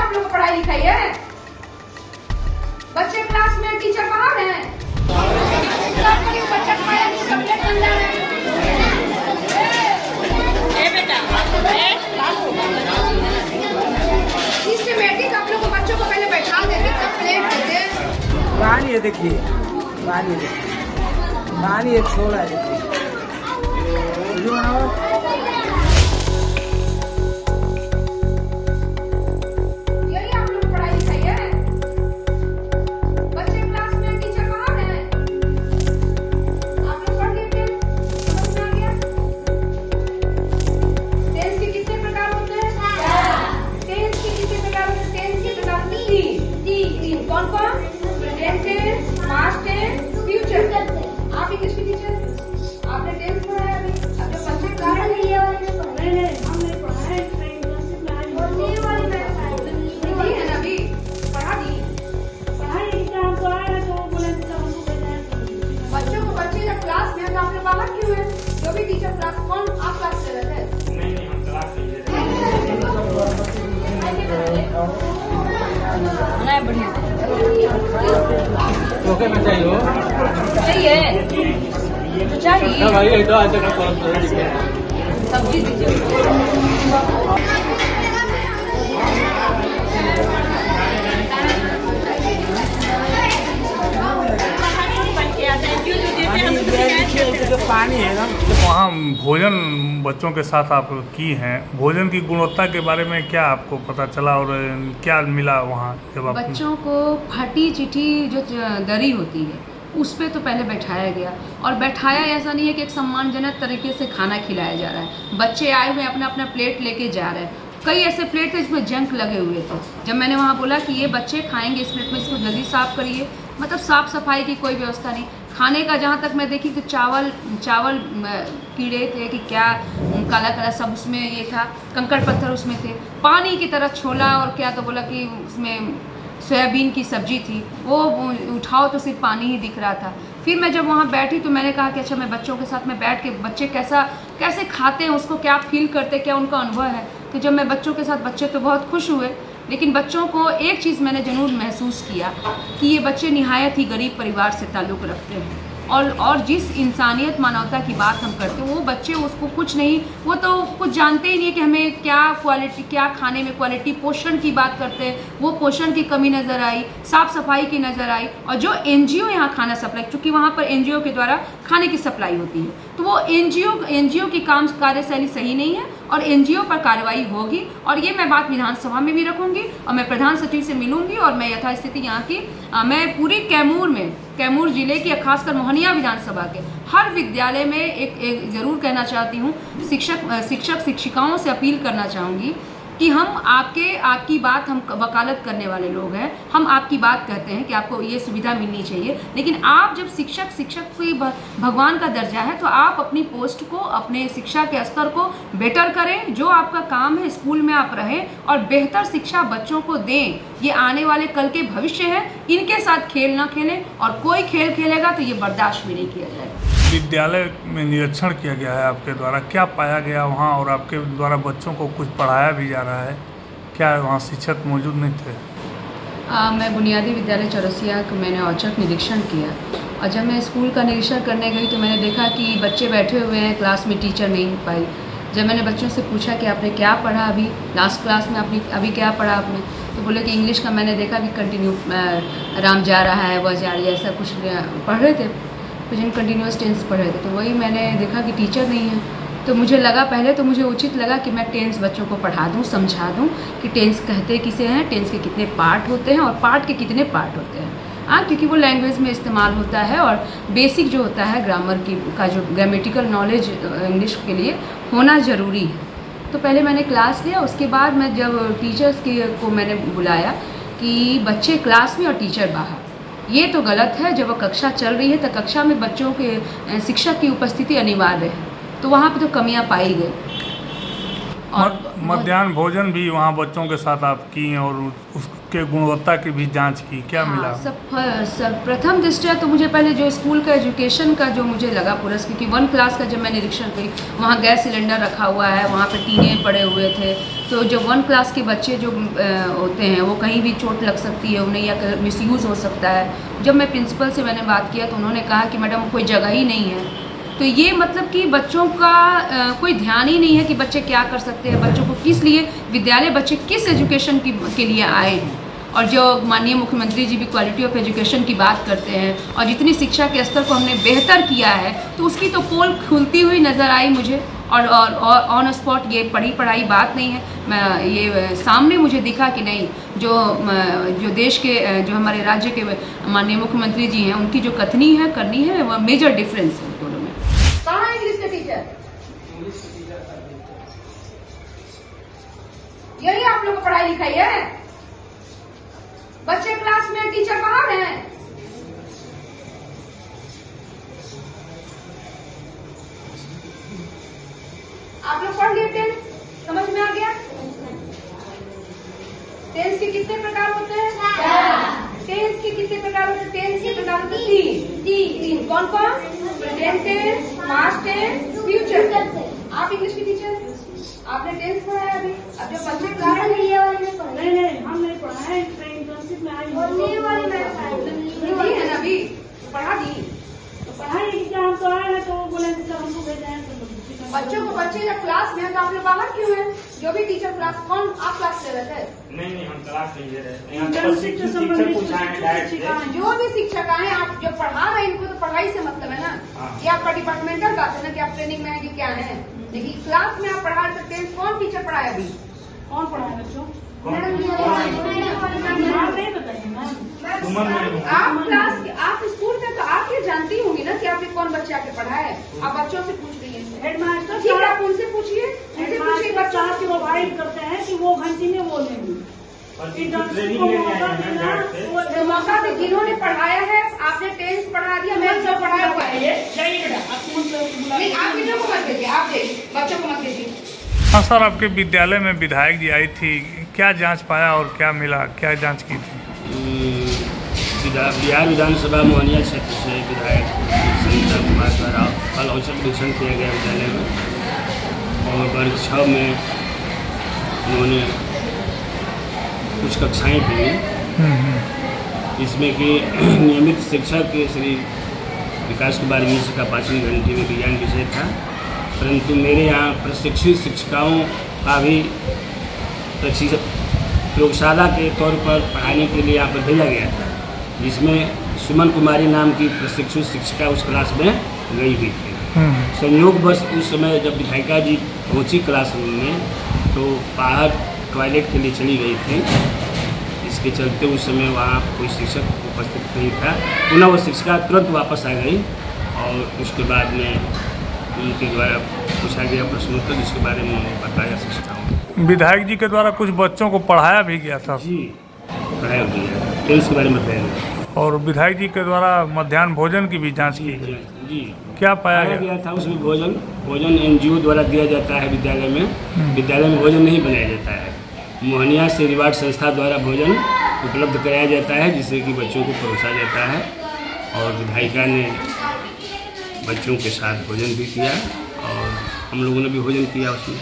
आप लोग को पढ़ाई लिखाई है? बच्चे क्लास में, टीचर बाहर हैं। बच्चा पढ़ाया नहीं, सब्जेक्ट बन जा रहे हैं। सिस्टमैटिक आप लोग को बच्चों को पहले बैठा देते तब प्लेट देते। पानी है, देखिए पानी है, पानी एक छोड़ा है, देखिए चाहिए सब्जी दीजिए। पानी है ना। वहाँ भोजन बच्चों के साथ आप की हैं, भोजन की गुणवत्ता के बारे में क्या आपको पता चला और क्या मिला वहाँ जब आप? बच्चों को फटी चिटी जो दरी होती है उस पर तो पहले बैठाया गया, और बैठाया ऐसा नहीं है कि एक सम्मानजनक तरीके से खाना खिलाया जा रहा है। बच्चे आए हुए अपना अपना प्लेट लेके जा रहे हैं। कई ऐसे प्लेट थे जिसमें जंक लगे हुए थे। जब मैंने वहाँ बोला कि ये बच्चे खाएंगे इस प्लेट में, इसको जल्दी साफ़ करिए, मतलब साफ़ सफाई की कोई व्यवस्था नहीं। खाने का जहाँ तक मैं देखी तो चावल कीड़े थे कि क्या काला काला सब उसमें ये था, कंकड़ पत्थर उसमें थे, पानी की तरह छोला, और क्या तो बोला कि उसमें सोयाबीन की सब्जी थी, वो उठाओ तो सिर्फ पानी ही दिख रहा था। फिर मैं जब वहाँ बैठी तो मैंने कहा कि अच्छा मैं बच्चों के साथ में बैठ के बच्चे कैसे खाते हैं, उसको क्या फील करते हैं, क्या उनका अनुभव है। तो जब मैं बच्चों के साथ, बच्चे तो बहुत खुश हुए, लेकिन बच्चों को एक चीज़ मैंने ज़रूर महसूस किया कि ये बच्चे निहायत ही गरीब परिवार से ताल्लुक़ रखते हैं, और जिस इंसानियत मानवता की बात हम करते हैं वो बच्चे उसको कुछ नहीं, वो तो कुछ जानते ही नहीं कि हमें क्या क्वालिटी, क्या खाने में क्वालिटी, पोषण की बात करते हैं, वो पोषण की कमी नज़र आई, साफ़ सफाई की नज़र आई। और जो NGO यहाँ खाना सप्लाई, चूँकि वहाँ पर NGO के द्वारा खाने की सप्लाई होती है, तो वो NGO की काम कार्यशैली सही नहीं है, और NGO पर कार्रवाई होगी। और ये मैं बात विधानसभा में भी रखूँगी, और मैं प्रधान सचिव से मिलूँगी, और मैं यथास्थिति यहाँ की मैं पूरी कैमूर जिले की, खासकर मोहनिया विधानसभा के हर विद्यालय में एक ज़रूर कहना चाहती हूँ, शिक्षक शिक्षिकाओं से अपील करना चाहूँगी कि हम आपकी बात, हम वकालत करने वाले लोग हैं, हम आपकी बात कहते हैं कि आपको ये सुविधा मिलनी चाहिए, लेकिन आप जब शिक्षक कोई भगवान का दर्जा है, तो आप अपनी पोस्ट को, अपने शिक्षा के स्तर को बेटर करें। जो आपका काम है, स्कूल में आप रहें और बेहतर शिक्षा बच्चों को दें। ये आने वाले कल के भविष्य हैं, इनके साथ खेल ना खेलें, और कोई खेल खेलेगा तो ये बर्दाश्त भी नहीं किया जाएगा। विद्यालय में निरीक्षण किया गया है आपके द्वारा, क्या पाया गया वहाँ, और आपके द्वारा बच्चों को कुछ पढ़ाया भी जा रहा है, क्या वहाँ शिक्षक मौजूद नहीं थे? मैं बुनियादी विद्यालय चौरसिया का मैंने औचक निरीक्षण किया, और जब मैं स्कूल का निरीक्षण करने गई तो मैंने देखा कि बच्चे बैठे हुए हैं, क्लास में टीचर नहीं पाई। जब मैंने बच्चों से पूछा कि आपने क्या पढ़ा अभी लास्ट क्लास में, अभी क्या पढ़ा आपने, तो बोले कि इंग्लिश का मैंने देखा कि कंटिन्यू राम जा रहा है, वह जा रही है, ऐसा कुछ पढ़ रहे थे, कुछ कंटिन्यूस टेंस पढ़ रहे थे। तो वही मैंने देखा कि टीचर नहीं है, तो मुझे लगा, पहले तो मुझे उचित लगा कि मैं टेंस बच्चों को पढ़ा दूं, समझा दूं कि टेंस कहते किसे हैं, टेंस के कितने पार्ट होते हैं, और पार्ट के कितने पार्ट होते हैं। क्योंकि वो लैंग्वेज में इस्तेमाल होता है, और बेसिक जो होता है ग्रामर का जो ग्रामेटिकल नॉलेज इंग्लिश के लिए होना ज़रूरी है। तो पहले मैंने क्लास लिया, उसके बाद मैं जब टीचर्स को मैंने बुलाया कि बच्चे क्लास में और टीचर बाहर, ये तो गलत है। जब वो कक्षा चल रही है तो कक्षा में बच्चों के शिक्षक की उपस्थिति अनिवार्य है, तो वहाँ पे तो कमियाँ पाई गई। और मध्याह्न भोजन भी वहाँ बच्चों के साथ आप की और उसके गुणवत्ता की भी जांच की, क्या मिला? सब प्रथम दृष्टया तो मुझे पहले जो स्कूल का एजुकेशन का जो मुझे लगा पूरा, क्योंकि 1 क्लास का जब मैं निरीक्षण करी, वहाँ गैस सिलेंडर रखा हुआ है, वहाँ पे टीने पड़े हुए थे, तो जो 1 क्लास के बच्चे जो होते हैं वो कहीं भी चोट लग सकती है उन्हें, या मिसयूज़ हो सकता है। जब मैं प्रिंसिपल से मैंने बात किया तो उन्होंने कहा कि मैडम कोई जगह ही नहीं है। तो ये मतलब कि बच्चों का कोई ध्यान ही नहीं है कि बच्चे क्या कर सकते हैं, बच्चों को किस लिए विद्यालय, बच्चे किस एजुकेशन के लिए आए हैं। और जो माननीय मुख्यमंत्री जी भी क्वालिटी ऑफ एजुकेशन की बात करते हैं, और जितनी शिक्षा के स्तर को हमने बेहतर किया है, तो उसकी तो पोल खुलती हुई नज़र आई मुझे। और ऑन स्पॉट ये पढ़ाई बात नहीं है, मैं ये सामने मुझे दिखा कि नहीं, जो देश के, जो हमारे राज्य के माननीय मुख्यमंत्री जी हैं, उनकी जो कथनी है, करनी है, वो मेजर डिफरेंस है दोनों में। कहाँ इंग्लिश के टीचर? यही आप लोग को पढ़ाई लिखाई है? बच्चे क्लास में, टीचर बाहर हैं। आप लोग पढ़ लिए 10th, समझ में आ गया? 10th के कितने प्रकार होते हैं? 10th के कितने प्रकार होते हैं? 10th के प्रकार होते हैं 3। कौन कौन? Present tense, past tense, future. आप इंग्लिश की टीचर, आपने 10th पढ़ाया अभी, अब जो 5th क्लास है ये वाले में पढ़ा नहीं हम नहीं पढ़ा है, इंटर्नशिप में आई हिंदी है ना, अभी पढ़ा दी तो पढ़ाई एग्जाम तो आया है, तो बोले मतलब हमको भेजा है। बच्चों को, बच्चे जब क्लास में है तो आप लोग बाहर क्यों हैं? जो भी टीचर क्लास, कौन आप क्लास ले रहे थे? नहीं हम क्लास नहीं ले रहे। इंटर्नशिप से संबंधित जो भी शिक्षक आए, आप जो पढ़ा रहे हैं इनको तो पढ़ाई से मतलब है ना। ये आपका डिपार्टमेंटल बात है ना कि आप ट्रेनिंग में है कि क्या है, लेकिन क्लास में आप पढ़ा रहे थे। 10th कौन टीचर पढ़ाया अभी? कौन पढ़ाया बच्चों? आप क्लास, आप स्कूल में तो आप ये जानती होंगी ना कि आपने कौन बच्चे आके पढ़ाया है। आप बच्चों से पूछ रही है, हेडमास्टर ठीक है, आप उनसे पूछिए, उनसे पूछिए बच्चों से प्रोवाइड करते हैं कि वो घंटी में वो लेंगे। तो मौका से जिन्होंने पढ़ाया है, आपने 10th पढ़ा दिया, मैं सब पढ़ाया हुआ है। नहीं, आप कितने को मत दीजिए, आप देखिए, बच्चों को मत दीजिए। हाँ सर, आपके विद्यालय में विधायक जी आई थी, क्या जांच पाया और क्या मिला, क्या जांच की थी? बिहार विधानसभा मोहनिया क्षेत्र से विधायक संगीता कुमार द्वारा कल औचक निरीक्षण किया गया विद्यालय में, और वर्ग 6 में उन्होंने कुछ कक्षाएं दी, इसमें कि नियमित शिक्षक श्री विकास कुमार मिश्र का 5वीं घंटे में विज्ञान विषय था, परंतु मेरे यहाँ प्रशिक्षित शिक्षिकाओं का भी प्रयोगशाला के तौर पर पढ़ाने के लिए यहाँ पर भेजा गया था, जिसमें सुमन कुमारी नाम की प्रशिक्षित शिक्षिका उस क्लास में गई हुई थी। संयोगवश उस समय जब विधायिका जी पहुँची क्लास में तो बाहर टॉयलेट के लिए चली गई थी, इसके चलते उस समय वहाँ कोई शिक्षक उपस्थित नहीं था। पुनः वो शिक्षिका तुरंत वापस आ गई और उसके बाद में उनके द्वारा पूछा गया प्रश्नोत्तर, जिसके बारे में उन्होंने बताया शिक्षिकाओं। विधायक जी के द्वारा कुछ बच्चों को पढ़ाया भी गया था जी, पढ़ाया गया, 10th के बारे में बताया गया। और विधायक जी के द्वारा मध्याह्न भोजन की भी जांच की गई जी, क्या पाया गया था? उसमें भोजन NGO द्वारा दिया जाता है विद्यालय में। विद्यालय में भोजन नहीं बनाया जाता है, मोहनिया से रिवार्ड संस्था द्वारा भोजन उपलब्ध कराया जाता है, जिससे कि बच्चों को परोसा जाता है। और विधायिका ने बच्चों के साथ भोजन भी किया और हम लोगों ने भी भोजन किया उसमें।